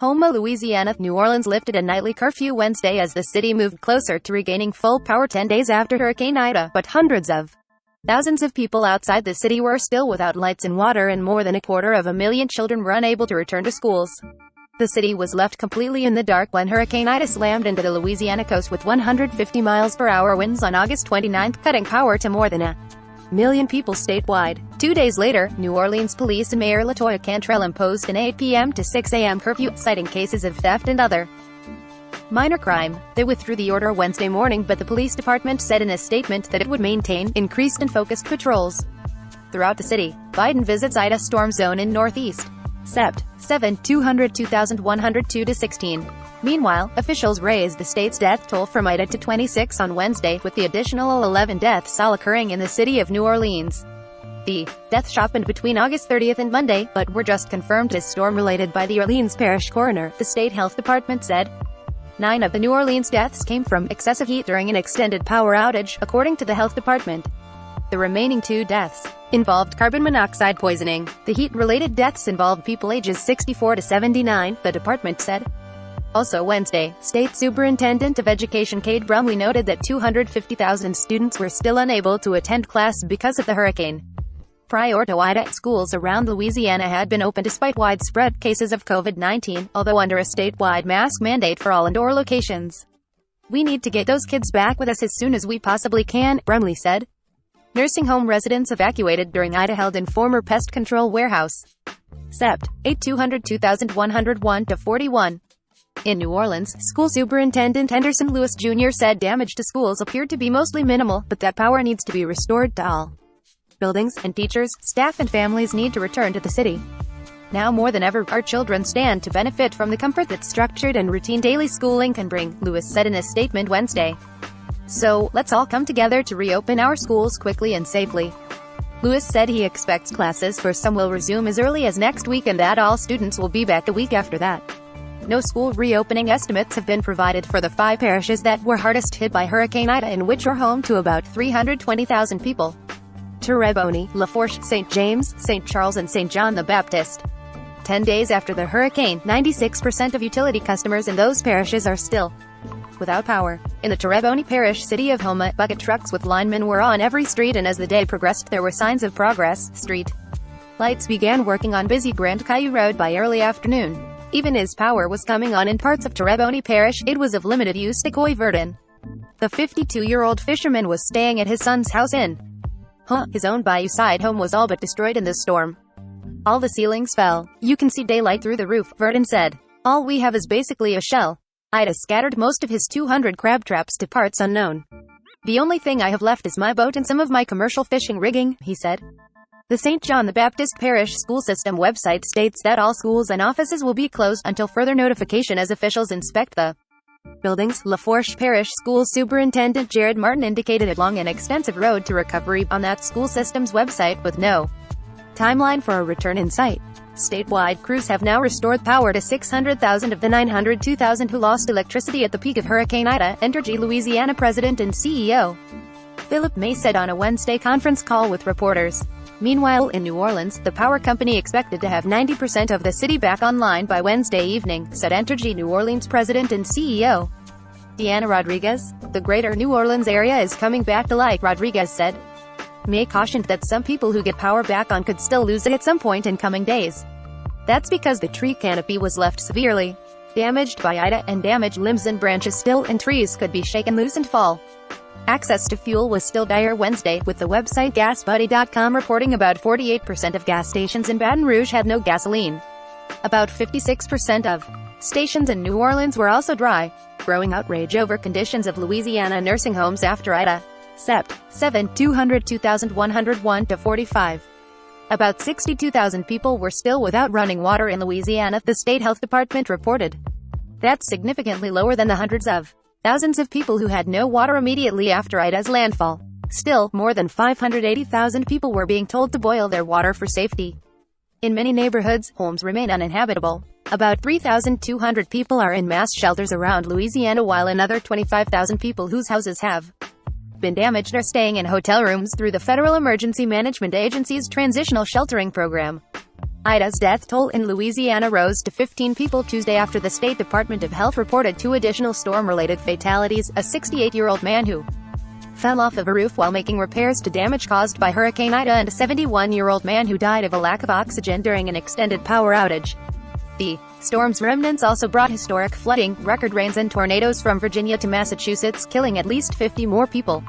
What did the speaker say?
Houma, Louisiana. New Orleans lifted a nightly curfew Wednesday as the city moved closer to regaining full power 10 days after Hurricane Ida, but hundreds of thousands of people outside the city were still without lights and water, and more than 250,000 children were unable to return to schools. The city was left completely in the dark when Hurricane Ida slammed into the Louisiana coast with 150 miles per hour winds on August 29, cutting power to more than 1 million people statewide. 2 days later, New Orleans police and Mayor LaToya Cantrell imposed an 8 p.m. to 6 a.m. curfew, citing cases of theft and other minor crime. They withdrew the order Wednesday morning, but the police department said in a statement that it would maintain increased and focused patrols throughout the city. Biden visits Ida storm zone in Northeast. Sept. 7, 202,102 to 16. Meanwhile, officials raised the state's death toll from Ida to 26 on Wednesday, with the additional 11 deaths all occurring in the city of New Orleans. The deaths happened between August 30th and Monday, but were just confirmed as storm-related by the Orleans Parish coroner, the state health department said. 9 of the New Orleans deaths came from excessive heat during an extended power outage, according to the health department. The remaining 2 deaths involved carbon monoxide poisoning. The heat-related deaths involved people ages 64 to 79, the department said. Also Wednesday, State Superintendent of Education Cade Brumley noted that 250,000 students were still unable to attend class because of the hurricane. Prior to Ida, schools around Louisiana had been open despite widespread cases of COVID-19, although under a statewide mask mandate for all indoor locations. "We need to get those kids back with us as soon as we possibly can," Brumley said. Nursing home residents evacuated during Ida held in former pest control warehouse. Sept. 8, 202,101 to 41. In New Orleans, School Superintendent Henderson Lewis Jr. said damage to schools appeared to be mostly minimal, but that power needs to be restored to all buildings, and teachers, staff and families need to return to the city. "Now more than ever, our children stand to benefit from the comfort that structured and routine daily schooling can bring," Lewis said in a statement Wednesday. "So, let's all come together to reopen our schools quickly and safely." Lewis said he expects classes for some will resume as early as next week and that all students will be back a week after that. No school reopening estimates have been provided for the 5 parishes that were hardest hit by Hurricane Ida, and which are home to about 320,000 people. Terrebonne, Lafourche, St. James, St. Charles and St. John the Baptist. 10 days after the hurricane, 96% of utility customers in those parishes are still without power. In the Terrebonne Parish city of Houma, bucket trucks with linemen were on every street, and as the day progressed there were signs of progress. Street lights began working on busy Grand Caillou Road by early afternoon. Even as power was coming on in parts of Terrebonne Parish, it was of limited use to Coy Verdon. The 52-year-old fisherman was staying at his son's house in his own bayou-side home was all but destroyed in the storm. "All the ceilings fell. You can see daylight through the roof," Verdon said. "All we have is basically a shell." Ida scattered most of his 200 crab traps to parts unknown. "The only thing I have left is my boat and some of my commercial fishing rigging," he said. The St. John the Baptist Parish School System website states that all schools and offices will be closed until further notification as officials inspect the buildings. Lafourche Parish School Superintendent Jared Martin indicated a long and extensive road to recovery on that school system's website, with no timeline for a return in sight. Statewide crews have now restored power to 600,000 of the 902,000 who lost electricity at the peak of Hurricane Ida, Entergy Louisiana President and CEO Philip May said on a Wednesday conference call with reporters. Meanwhile, in New Orleans, the power company expected to have 90% of the city back online by Wednesday evening, said Entergy New Orleans President and CEO Deanna Rodriguez. "The greater New Orleans area is coming back to life," Rodriguez said. May cautioned that some people who get power back on could still lose it at some point in coming days. "That's because the tree canopy was left severely damaged by Ida, and damaged limbs and branches still, and trees could be shaken loose and fall." Access to fuel was still dire Wednesday, with the website GasBuddy.com reporting about 48% of gas stations in Baton Rouge had no gasoline. About 56% of stations in New Orleans were also dry. Growing outrage over conditions of Louisiana nursing homes after Ida. Sept. 7, 202,101 to 45. About 62,000 people were still without running water in Louisiana, the state health department reported. That's significantly lower than the hundreds of thousands of people who had no water immediately after Ida's landfall. Still, more than 580,000 people were being told to boil their water for safety. In many neighborhoods, homes remain uninhabitable. About 3,200 people are in mass shelters around Louisiana, while another 25,000 people whose houses have been damaged are staying in hotel rooms through the Federal Emergency Management Agency's Transitional Sheltering Program. Ida's death toll in Louisiana rose to 15 people Tuesday after the State Department of Health reported 2 additional storm-related fatalities: a 68-year-old man who fell off of a roof while making repairs to damage caused by Hurricane Ida, and a 71-year-old man who died of a lack of oxygen during an extended power outage. The storm's remnants also brought historic flooding, record rains and tornadoes from Virginia to Massachusetts, killing at least 50 more people.